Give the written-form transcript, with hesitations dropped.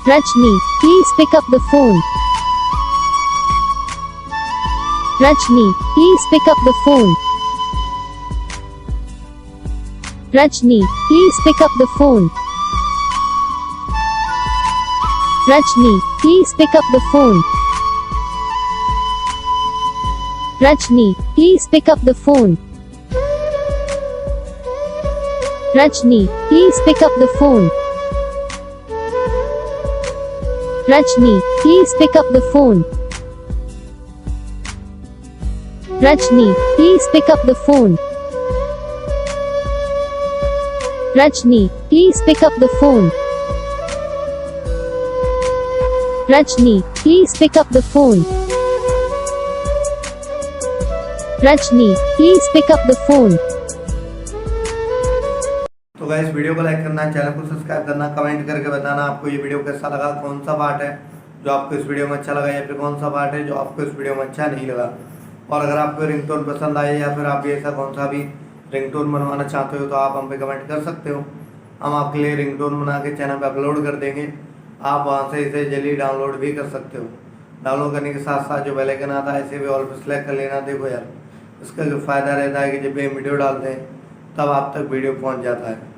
Rajni, please pick up the phone. Rajni, please pick up the phone. Rajni, please pick up the phone. Rajni, please pick up the phone. Rajni, please pick up the phone. Rajni, please pick up the phone. Rajni, please pick up the phone. Rajni, please pick up the phone. Rajni, please pick up the phone. Rajni, please pick up the phone. Rajni, please pick up the phone. तो guys video को like करना, channel को subscribe करना, comment करके बताना आपको ये video कैसा लगा, कौन सा पार्ट है जो आपको इस वीडियो में अच्छा लगा या फिर कौन सा पार्ट है जो आपको इस वीडियो में अच्छा नहीं लगा। और अगर आपको रिंगटोन पसंद आए या फिर आप भी ऐसा कौन सा भी रिंगटोन बनवाना चाहते हो तो आप हम पे कमेंट कर सकते हो। हम आपके लिए रिंगटोन बना के चैनल पर अपलोड कर देंगे, आप वहाँ से इसे जल्दी डाउनलोड भी कर सकते हो। डाउनलोड करने के साथ साथ जो बेल आइकन आता है इसे भी ऑल पे सेलेक्ट कर लेना। देखो यार, इसका जो फ़ायदा रहता है कि जब भी हम वीडियो डालते हैं तब आप तक वीडियो पहुँच जाता है।